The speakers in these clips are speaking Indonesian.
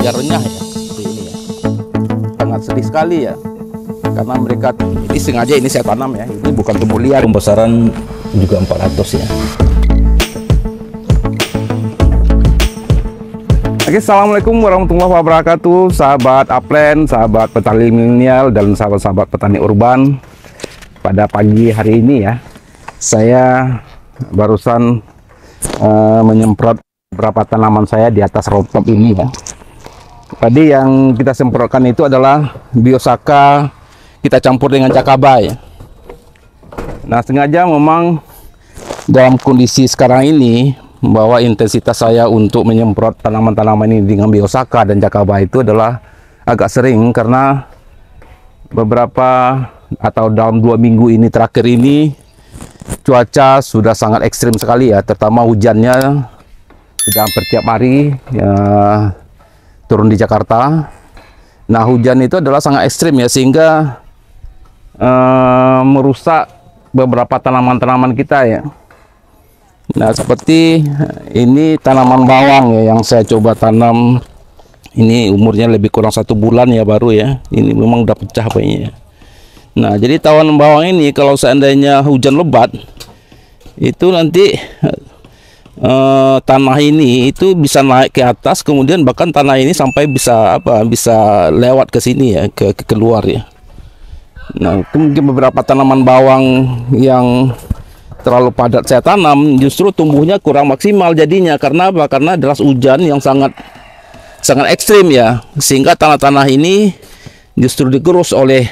Ya renyah ya seperti ini ya, sangat sedih sekali ya, karena mereka ini sengaja ini saya tanam ya, ini bukan tumbuh liar. Pembesaran juga 400 ya. Oke, assalamualaikum warahmatullahi wabarakatuh, sahabat upland, sahabat petani milenial dan sahabat-sahabat petani urban. Pada pagi hari ini ya, saya barusan menyemprot beberapa tanaman saya di atas rooftop ini ya. Tadi yang kita semprotkan itu adalah Biosaka kita campur dengan Cakabai. Nah, sengaja memang dalam kondisi sekarang ini bahwa intensitas saya untuk menyemprot tanaman-tanaman ini dengan Biosaka dan Cakabai itu adalah agak sering, karena beberapa atau dalam 2 minggu ini terakhir ini cuaca sudah sangat ekstrim sekali ya, terutama hujannya sudah hampir tiap hari ya, turun di Jakarta. Nah, hujan itu adalah sangat ekstrim ya, sehingga merusak beberapa tanaman-tanaman kita ya. Nah, seperti ini tanaman bawang ya yang saya coba tanam. Ini umurnya lebih kurang 1 bulan ya, baru ya. Ini memang udah pecah banyak ya. Nah, jadi tanaman bawang ini kalau seandainya hujan lebat itu nanti tanah ini itu bisa naik ke atas, kemudian bahkan tanah ini sampai bisa bisa lewat ke sini ya, ke keluar ya. Nah, itu mungkin beberapa tanaman bawang yang terlalu padat saya tanam justru tumbuhnya kurang maksimal jadinya. Karena apa? Karena deras hujan yang sangat ekstrim ya, sehingga tanah-tanah ini justru digerus oleh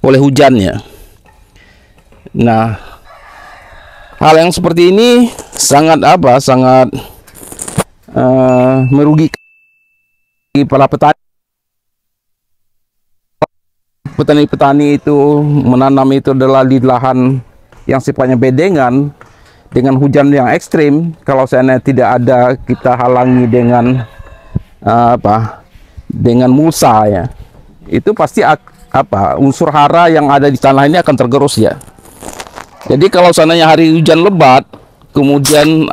hujannya. Nah, hal yang seperti ini sangat merugikan para petani itu menanam itu adalah di lahan yang sifatnya bedengan dengan hujan yang ekstrim. Kalau seandainya tidak ada kita halangi dengan dengan mulsa ya, itu pasti unsur hara yang ada di tanah ini akan tergerus ya. Jadi kalau seandainya hari hujan lebat, kemudian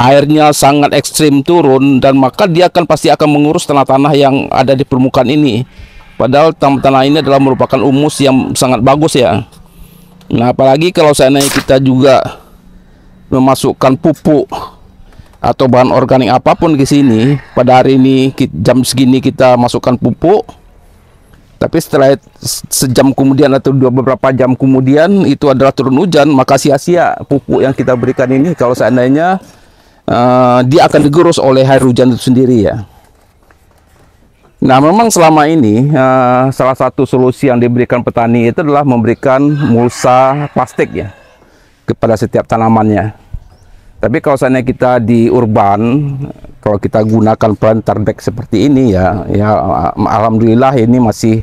airnya sangat ekstrim turun, dan maka dia pasti akan mengurus tanah-tanah yang ada di permukaan ini. Padahal tanah ini adalah merupakan humus yang sangat bagus ya. Nah, apalagi kalau seandainya kita juga memasukkan pupuk atau bahan organik apapun ke sini. Pada hari ini jam segini kita masukkan pupuk, tapi setelah sejam kemudian atau beberapa jam kemudian itu adalah turun hujan, maka sia-sia pupuk yang kita berikan ini kalau seandainya dia akan digerus oleh air hujan itu sendiri ya. Nah, memang selama ini salah satu solusi yang diberikan petani itu adalah memberikan mulsa plastik ya kepada setiap tanamannya. Tapi kalau seandainya kita di urban, kalau kita gunakan planter bag seperti ini ya, alhamdulillah ini masih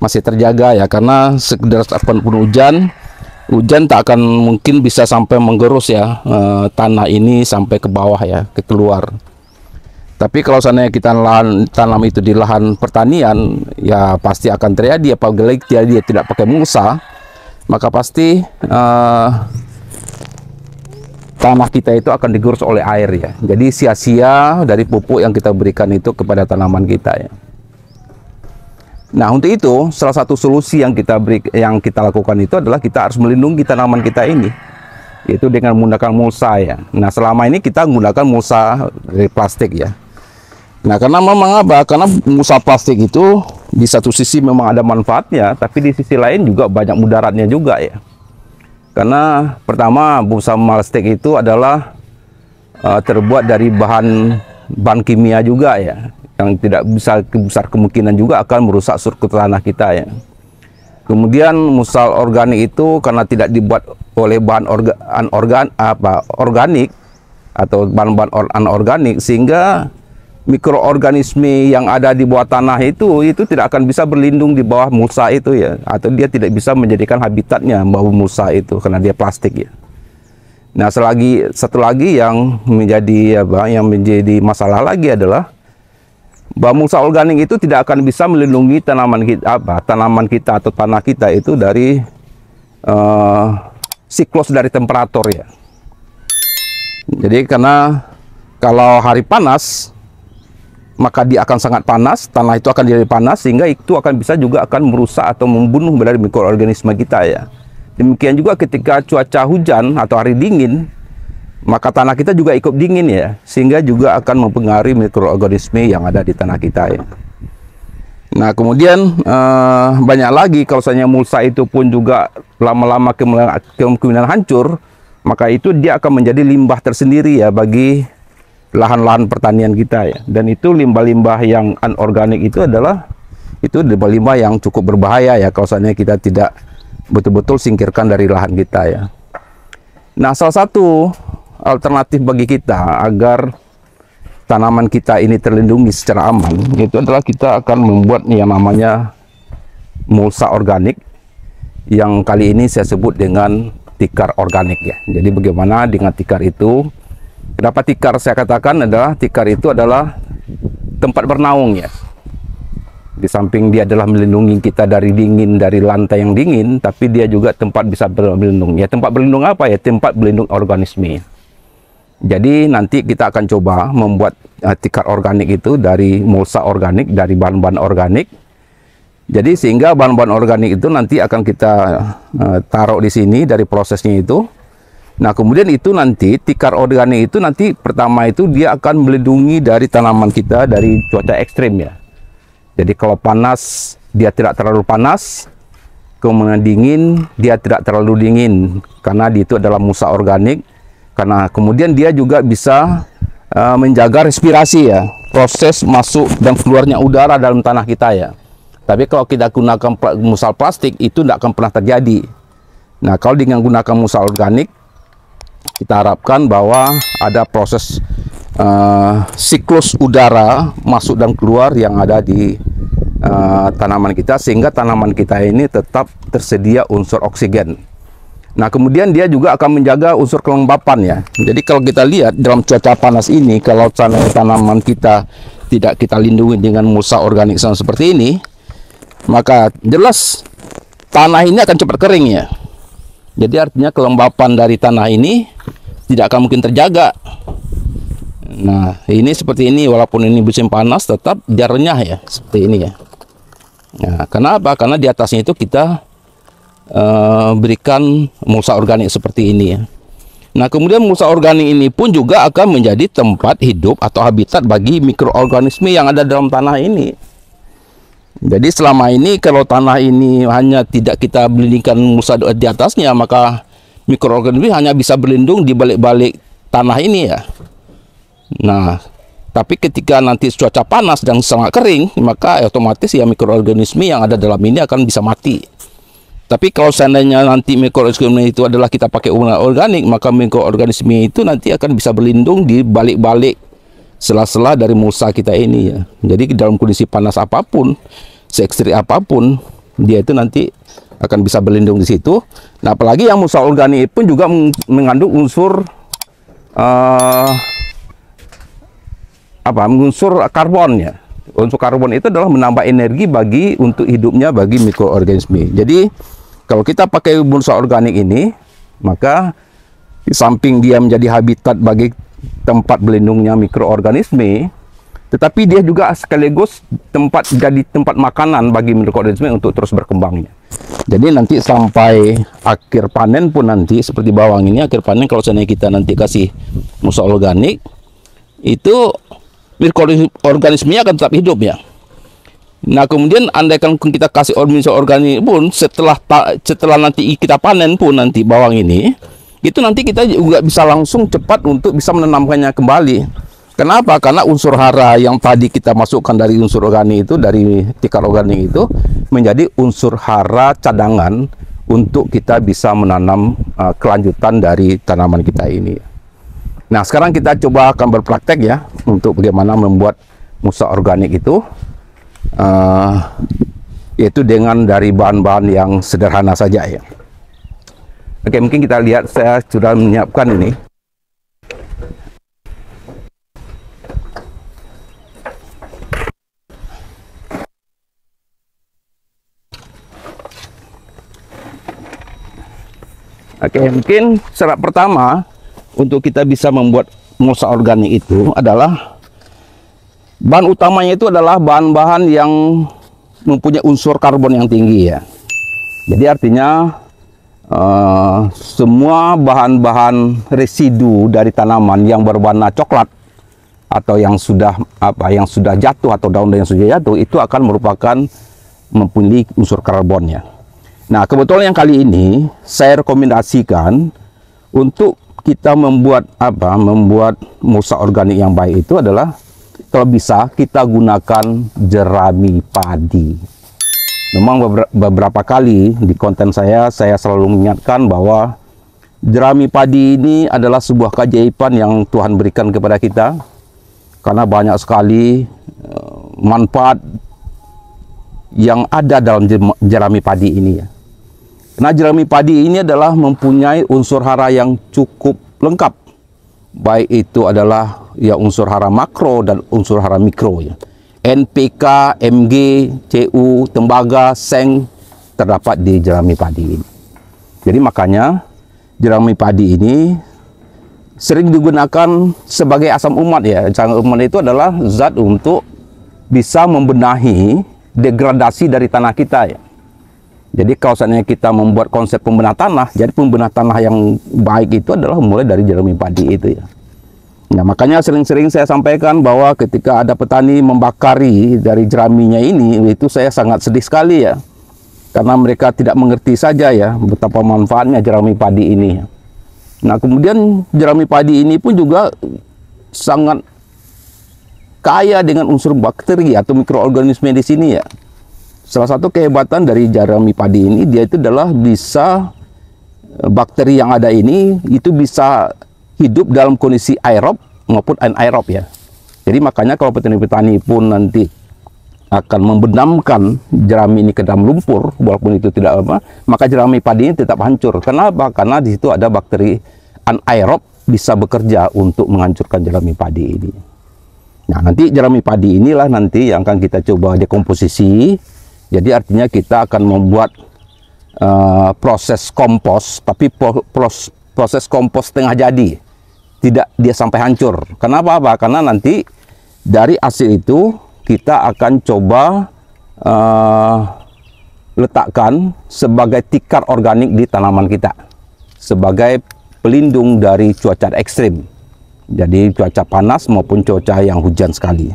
terjaga ya, karena sekedar apapun hujan tak akan mungkin bisa sampai menggerus ya tanah ini sampai ke bawah ya, ke keluar. Tapi kalau seandainya kita tanam itu di lahan pertanian ya, pasti akan terjadi apabila dia tidak pakai mulsa, maka pasti tanah kita itu akan digerus oleh air ya. Jadi sia-sia dari pupuk yang kita berikan itu kepada tanaman kita ya. Nah, untuk itu salah satu solusi yang kita lakukan itu adalah kita harus melindungi tanaman kita ini, yaitu dengan menggunakan mulsa ya. Nah, selama ini kita menggunakan mulsa dari plastik ya. Nah, karena memang karena mulsa plastik itu di satu sisi memang ada manfaatnya, tapi di sisi lain juga banyak mudaratnya juga ya. Karena pertama, mulsa plastik itu adalah terbuat dari bahan kimia juga ya, yang tidak besar kemungkinan juga akan merusak struktur tanah kita ya. Kemudian mulsa organik itu karena tidak dibuat oleh bahan organik atau bahan-bahan anorganik, sehingga mikroorganisme yang ada di bawah tanah itu tidak akan bisa berlindung di bawah mulsa itu ya, atau dia tidak bisa menjadikan habitatnya bawah mulsa itu karena dia plastik ya. Nah, satu lagi yang menjadi masalah lagi adalah bahwa mulsa organik itu tidak akan bisa melindungi tanaman kita atau tanah kita itu dari siklus dari temperatur ya. Jadi karena kalau hari panas maka dia akan sangat panas, tanah itu akan jadi panas, sehingga itu akan bisa juga akan merusak atau membunuh dari mikroorganisme kita ya. Demikian juga ketika cuaca hujan atau hari dingin, maka tanah kita juga ikut dingin ya, sehingga juga akan mempengaruhi mikroorganisme yang ada di tanah kita ya. Nah kemudian banyak lagi, kalau misalnya mulsa itu pun juga lama-lama kemungkinan hancur, maka itu dia akan menjadi limbah tersendiri ya bagi lahan-lahan pertanian kita ya. Dan itu limbah-limbah yang anorganik itu adalah limbah-limbah yang cukup berbahaya ya kalau misalnya kita tidak betul-betul singkirkan dari lahan kita ya. Nah salah satu alternatif bagi kita agar tanaman kita ini terlindungi secara aman, itu adalah kita akan membuat yang namanya mulsa organik, yang kali ini saya sebut dengan tikar organik ya. Jadi bagaimana dengan tikar itu? Kenapa tikar saya katakan adalah tikar itu adalah tempat bernaung ya. Di samping dia adalah melindungi kita dari dingin, dari lantai yang dingin, tapi dia juga tempat bisa berlindung. Ya tempat berlindung apa ya? Tempat berlindung organisme. Jadi nanti kita akan coba membuat tikar organik itu dari mulsa organik, dari bahan-bahan organik. Jadi sehingga bahan-bahan organik itu nanti akan kita taruh di sini dari prosesnya itu. Nah kemudian itu nanti tikar organik itu nanti pertama itu dia akan melindungi dari tanaman kita dari cuaca ekstrim ya. Jadi kalau panas dia tidak terlalu panas, kemudian dingin dia tidak terlalu dingin karena itu adalah mulsa organik. Karena kemudian dia juga bisa menjaga respirasi ya, proses masuk dan keluarnya udara dalam tanah kita ya. Tapi kalau kita gunakan mulsa plastik itu tidak akan pernah terjadi. Nah kalau dengan gunakan mulsa organik, kita harapkan bahwa ada proses siklus udara masuk dan keluar yang ada di tanaman kita, sehingga tanaman kita ini tetap tersedia unsur oksigen. Nah kemudian dia juga akan menjaga unsur kelembapan ya. Jadi kalau kita lihat dalam cuaca panas ini, kalau tanaman kita tidak kita lindungi dengan mulsa organik seperti ini, maka jelas tanah ini akan cepat kering ya. Jadi artinya kelembapan dari tanah ini tidak akan mungkin terjaga. Nah ini seperti ini, walaupun ini musim panas tetap dia renyah ya, seperti ini ya. Nah kenapa? Karena di atasnya itu kita berikan mulsa organik seperti ini ya. Nah kemudian mulsa organik ini pun juga akan menjadi tempat hidup atau habitat bagi mikroorganisme yang ada dalam tanah ini. Jadi selama ini kalau tanah ini hanya tidak kita berikan mulsa di atasnya, maka mikroorganisme hanya bisa berlindung di balik-balik tanah ini ya. Nah tapi ketika nanti cuaca panas dan sangat kering, maka otomatis ya mikroorganisme yang ada dalam ini akan bisa mati. Tapi kalau seandainya nanti mikroorganisme itu adalah kita pakai organik, maka mikroorganisme itu nanti akan bisa berlindung di balik-balik sela-sela dari mulsa kita ini ya. Jadi dalam kondisi panas apapun, se-ekstrim apapun, dia itu nanti akan bisa berlindung di situ. Nah apalagi yang mulsa organik pun juga mengandung unsur unsur karbon ya. Unsur karbon itu adalah menambah energi untuk hidupnya bagi mikroorganisme. Jadi kalau kita pakai mulsa organik ini, maka di samping dia menjadi habitat bagi tempat berlindungnya mikroorganisme, tetapi dia juga sekaligus jadi tempat makanan bagi mikroorganisme untuk terus berkembangnya. Jadi nanti sampai akhir panen pun nanti seperti bawang ini, akhir panen kalau seandainya kita nanti kasih mulsa organik, itu mikroorganismenya akan tetap hidup ya. Nah kemudian andaikan kita kasih mulsa organik pun setelah nanti kita panen pun nanti bawang ini, itu nanti kita juga bisa langsung cepat untuk bisa menanamkannya kembali. Kenapa? Karena unsur hara yang tadi kita masukkan dari unsur organik itu, dari tikar organik itu menjadi unsur hara cadangan untuk kita bisa menanam kelanjutan dari tanaman kita ini. Nah sekarang kita coba akan berpraktek ya untuk bagaimana membuat mulsa organik itu, yaitu dengan dari bahan-bahan yang sederhana saja ya. Oke, mungkin kita lihat, saya sudah menyiapkan ini. Oke, mungkin syarat pertama untuk kita bisa membuat mulsa organik itu adalah Bahan utamanya itu adalah bahan-bahan yang mempunyai unsur karbon yang tinggi ya. Jadi artinya semua bahan-bahan residu dari tanaman yang berwarna coklat atau yang sudah jatuh atau daun yang sudah jatuh itu akan merupakan mempunyai unsur karbonnya. Nah, kebetulan yang kali ini saya rekomendasikan untuk kita membuat mulsa organik yang baik itu adalah kalau bisa kita gunakan jerami padi. Memang beberapa kali di konten saya selalu mengingatkan bahwa jerami padi ini adalah sebuah keajaiban yang Tuhan berikan kepada kita, karena banyak sekali manfaat yang ada dalam jerami padi ini ya. Nah, jerami padi ini adalah mempunyai unsur hara yang cukup lengkap, baik itu adalah ya unsur hara makro dan unsur hara mikro ya. NPK, Mg, Cu, tembaga, seng terdapat di jerami padi ini. Jadi makanya jerami padi ini sering digunakan sebagai asam umat ya. Asam umat itu adalah zat untuk bisa membenahi degradasi dari tanah kita ya. Jadi kalau seandainya kita membuat konsep pembenah tanah, jadi pembenah tanah yang baik itu adalah mulai dari jerami padi itu ya. Nah, makanya sering-sering saya sampaikan bahwa ketika ada petani membakari dari jeraminya ini, itu saya sangat sedih sekali ya. Karena mereka tidak mengerti saja ya betapa manfaatnya jerami padi ini. Nah, kemudian jerami padi ini pun juga sangat kaya dengan unsur bakteri atau mikroorganisme di sini ya. Salah satu kehebatan dari jerami padi ini, dia itu adalah bisa bakteri yang ada ini itu bisa hidup dalam kondisi aerob maupun anaerob ya. Jadi makanya kalau petani-petani pun nanti akan membenamkan jerami ini ke dalam lumpur, walaupun itu tidak maka jerami padi ini tetap hancur. Kenapa? Karena di situ ada bakteri anaerob bisa bekerja untuk menghancurkan jerami padi ini. Nah, nanti jerami padi inilah nanti yang akan kita coba dekomposisi. Jadi artinya kita akan membuat proses kompos, tapi proses kompos setengah jadi, tidak dia sampai hancur. Kenapa? Karena nanti dari hasil itu kita akan coba letakkan sebagai tikar organik di tanaman kita, sebagai pelindung dari cuaca ekstrim, jadi cuaca panas maupun cuaca yang hujan sekali.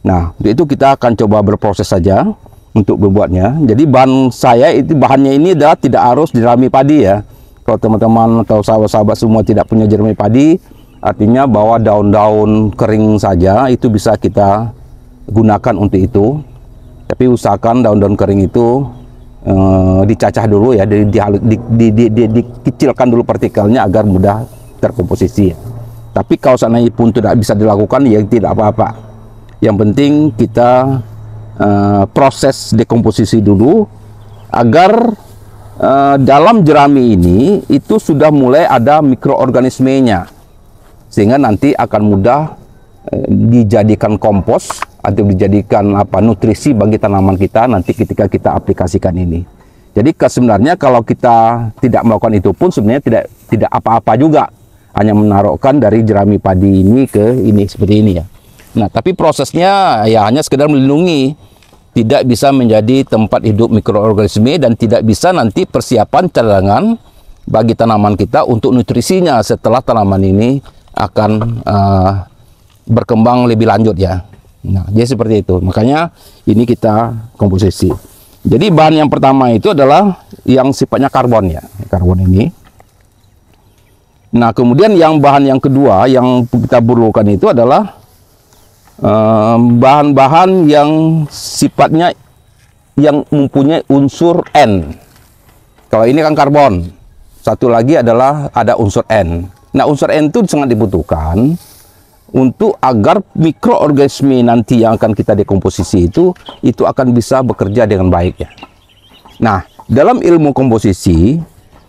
Nah, itu kita akan coba berproses saja untuk membuatnya. Jadi bahan saya itu, bahannya ini adalah tidak harus jerami padi ya. Kalau teman-teman atau sahabat-sahabat semua tidak punya jerami padi, artinya bahwa daun-daun kering saja itu bisa kita gunakan untuk itu. Tapi usahakan daun-daun kering itu dicacah dulu ya, dikecilkan dulu partikelnya agar mudah terkomposisi. Tapi kalau seandainya pun tidak bisa dilakukan ya tidak apa-apa. Yang penting kita proses dekomposisi dulu agar dalam jerami ini itu sudah mulai ada mikroorganismenya, sehingga nanti akan mudah dijadikan kompos atau dijadikan nutrisi bagi tanaman kita nanti ketika kita aplikasikan ini. Jadi sebenarnya kalau kita tidak melakukan itu pun sebenarnya tidak apa-apa juga, hanya menaruhkan dari jerami padi ini ke ini seperti ini ya. Nah, tapi prosesnya ya hanya sekedar melindungi, tidak bisa menjadi tempat hidup mikroorganisme dan tidak bisa nanti persiapan cadangan bagi tanaman kita untuk nutrisinya setelah tanaman ini akan berkembang lebih lanjut ya. Nah, jadi seperti itu. Makanya ini kita komposisi. Jadi bahan yang pertama itu adalah yang sifatnya karbon ya, karbon ini. Nah, kemudian yang bahan yang kedua yang kita perlukan itu adalah bahan-bahan yang sifatnya yang mempunyai unsur N. Kalau ini kan karbon, satu lagi adalah ada unsur N. Nah, unsur N itu sangat dibutuhkan untuk agar mikroorganisme nanti yang akan kita dekomposisi itu akan bisa bekerja dengan baik ya. Nah, dalam ilmu komposisi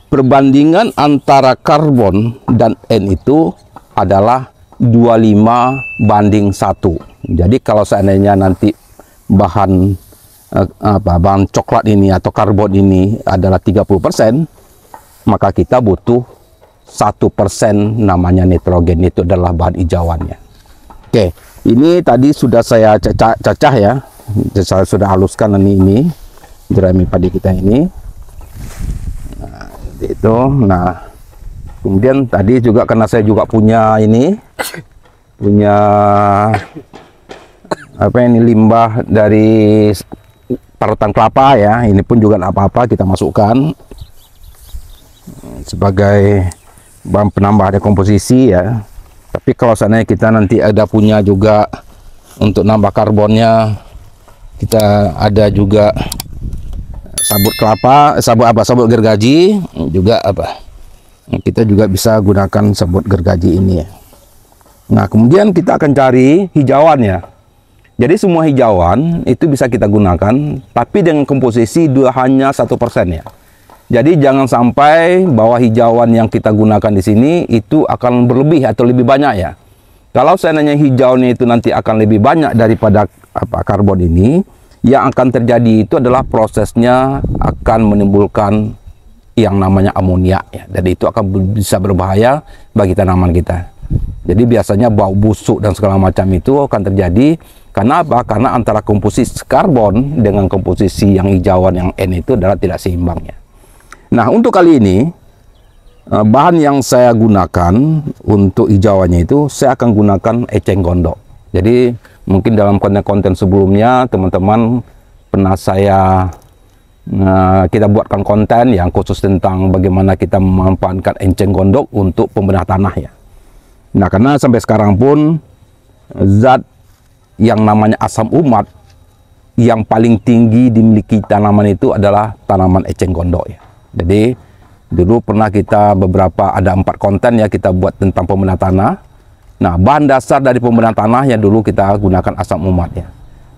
perbandingan antara karbon dan N itu adalah 25:1. Jadi kalau seandainya nanti bahan bahan coklat ini atau karbon ini adalah 30%, maka kita butuh 1% namanya nitrogen, itu adalah bahan hijauannya. Oke, Ini tadi sudah saya cacah ya, saya sudah haluskan ini jerami padi kita ini. Nah, itu. Nah, kemudian tadi juga karena saya juga punya apa ini, limbah dari parutan kelapa ya. Ini pun juga tidak apa-apa kita masukkan sebagai bahan penambah dekomposisi ya. Tapi kalau seandainya kita nanti ada punya juga untuk nambah karbonnya, kita ada juga sabut kelapa, sabut gergaji juga kita juga bisa gunakan sabut gergaji ini ya. Nah, kemudian kita akan cari hijauan ya. Jadi semua hijauan itu bisa kita gunakan, tapi dengan komposisi hanya 1% ya. Jadi jangan sampai bahwa hijauan yang kita gunakan di sini itu akan berlebih atau lebih banyak ya. Kalau seandainya hijaunya itu nanti akan lebih banyak daripada karbon ini, yang akan terjadi itu adalah prosesnya akan menimbulkan yang namanya amonia ya. Jadi itu akan bisa berbahaya bagi tanaman kita. Jadi biasanya bau busuk dan segala macam itu akan terjadi karena apa? Karena antara komposisi karbon dengan komposisi yang hijauan yang N itu adalah tidak seimbang ya. Nah, untuk kali ini bahan yang saya gunakan untuk hijauannya itu saya akan gunakan eceng gondok. Jadi mungkin dalam konten-konten sebelumnya teman-teman pernah kita buatkan konten yang khusus tentang bagaimana kita memanfaatkan eceng gondok untuk pembedah tanah ya. Nah, karena sampai sekarang pun zat yang namanya asam umat yang paling tinggi dimiliki tanaman itu adalah tanaman eceng gondok ya. Jadi dulu pernah kita ada 4 konten ya kita buat tentang pembedah tanah. Nah, bahan dasar dari pembedah tanah yang dulu kita gunakan asam umat ya.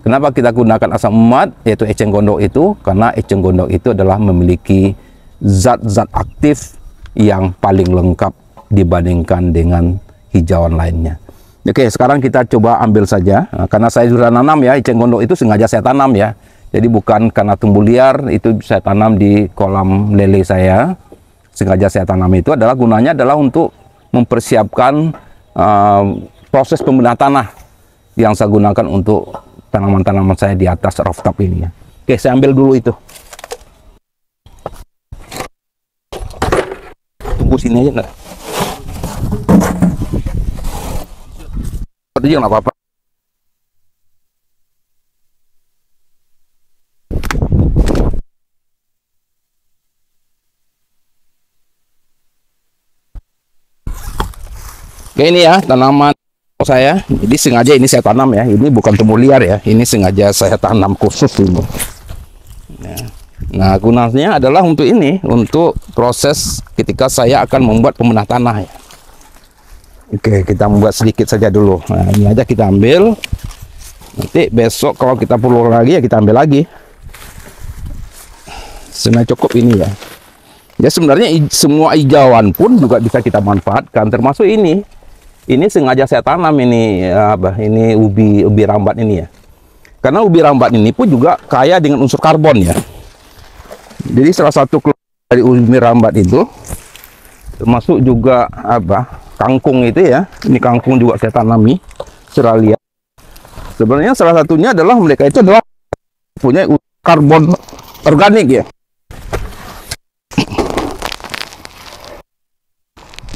Kenapa kita gunakan asam umat yaitu eceng gondok itu? Karena eceng gondok itu adalah memiliki zat-zat aktif yang paling lengkap dibandingkan dengan hijauan lainnya. Oke, sekarang kita coba ambil saja. Nah, karena saya sudah nanam ya, eceng gondok itu sengaja saya tanam ya. Jadi bukan karena tumbuh liar, itu saya tanam di kolam lele saya. Sengaja saya tanam itu gunanya adalah untuk mempersiapkan proses pembedahan tanah yang saya gunakan untuk tanaman-tanaman saya di atas rooftop ini ya. Oke, saya ambil dulu itu. Tunggu sini aja enggak? Itu jangan apa-apa. Oke, ini ya tanaman saya. Jadi sengaja ini saya tanam ya. Ini bukan tumbuh liar ya. Ini sengaja saya tanam khusus ini. Nah, gunanya adalah untuk ini, untuk proses ketika saya akan membuat pembedah tanah ya. Oke, kita membuat sedikit saja dulu. Nah, ini aja kita ambil. Nanti besok kalau kita perlu lagi ya kita ambil lagi. Sebenarnya cukup ini ya. Ya sebenarnya semua hijauan pun juga bisa kita manfaatkan, termasuk ini. Ini sengaja saya tanam ini ini ubi rambat ini ya. Karena ubi rambat ini pun juga kaya dengan unsur karbon ya. Jadi salah satu dari ubi rambat itu termasuk juga kangkung itu ya. Ini kangkung juga saya tanami Australia. Sebenarnya salah satunya adalah mereka itu adalah punya karbon organik ya.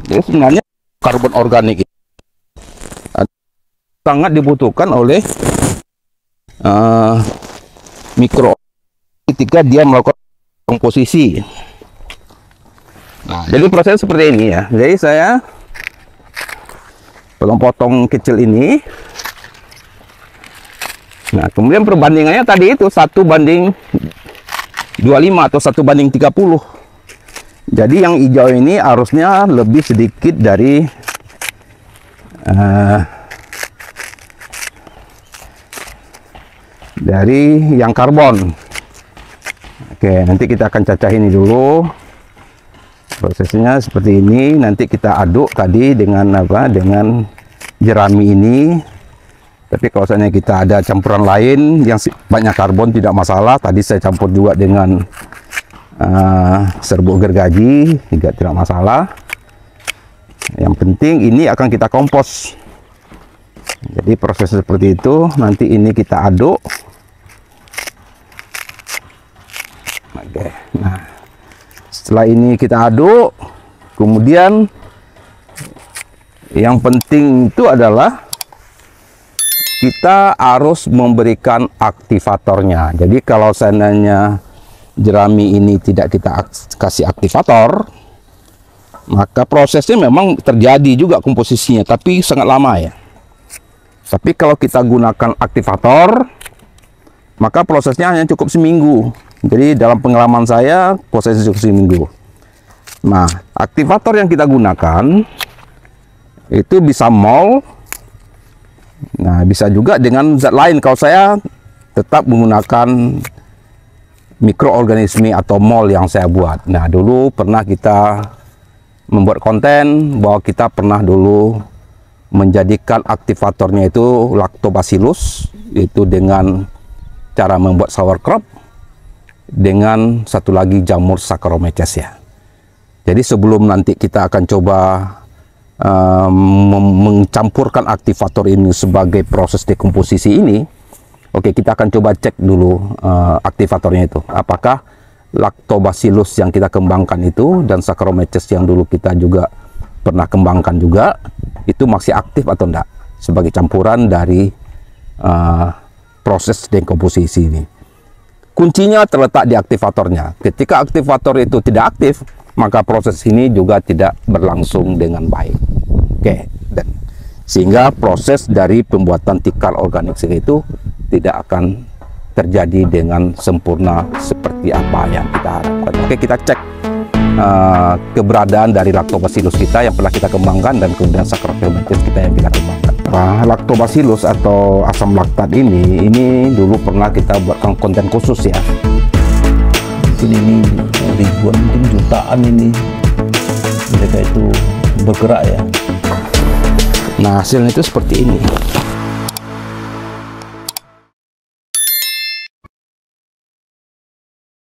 Jadi sebenarnya karbon organik itu sangat dibutuhkan oleh mikro ketika dia melakukan komposisi. Nah, jadi proses seperti ini ya. Jadi saya potong-potong kecil ini. Nah, kemudian perbandingannya tadi itu 1:25 atau 1:30. Jadi yang hijau ini harusnya lebih sedikit dari yang karbon. Oke, nanti kita akan cacah ini dulu. Prosesnya seperti ini. Nanti kita aduk tadi dengan dengan jerami ini. Tapi kalau misalnya kita ada campuran lain yang banyak karbon tidak masalah. Tadi saya campur juga dengan serbuk gergaji juga tidak masalah. Yang penting ini akan kita kompos. Jadi proses seperti itu. Nanti ini kita aduk. Oke. Nah, setelah ini kita aduk, kemudian yang penting itu adalah kita harus memberikan aktivatornya. Jadi kalau seandainya jerami ini tidak kita kasih aktivator, maka prosesnya memang terjadi juga komposisinya, tapi sangat lama ya. Tapi kalau kita gunakan aktivator, maka prosesnya hanya cukup seminggu. Jadi dalam pengalaman saya, prosesnya cukup seminggu. Nah, aktivator yang kita gunakan itu bisa mol. Nah, bisa juga dengan zat lain. Kalau saya tetap menggunakan mikroorganisme atau mol yang saya buat. Nah, dulu pernah kita membuat konten bahwa kita pernah dulu menjadikan aktivatornya itu lactobacillus, itu dengan cara membuat sauerkraut, dengan satu lagi jamur Saccharomyces ya. Jadi sebelum nanti kita akan coba mencampurkan aktivator ini sebagai proses dekomposisi ini, oke, kita akan coba cek dulu aktivatornya itu. Apakah lactobacillus yang kita kembangkan itu dan Saccharomyces yang dulu kita juga pernah kembangkan juga, itu masih aktif atau enggak sebagai campuran dari proses dekomposisi ini. Kuncinya terletak di aktivatornya. Ketika aktivator itu tidak aktif, maka proses ini juga tidak berlangsung dengan baik. Oke, dan sehingga proses dari pembuatan tikar organik itu tidak akan terjadi dengan sempurna seperti apa yang kita harapkan. Oke, kita cek keberadaan dari lactobacillus kita yang pernah kita kembangkan dan kemudian Saccharomyces kita yang kita kembangkan. Lactobacillus atau asam laktat ini dulu pernah kita buatkan konten khusus ya. Mungkin ini ribuan, mungkin jutaan ini mereka itu bergerak ya. Nah, hasilnya itu seperti ini.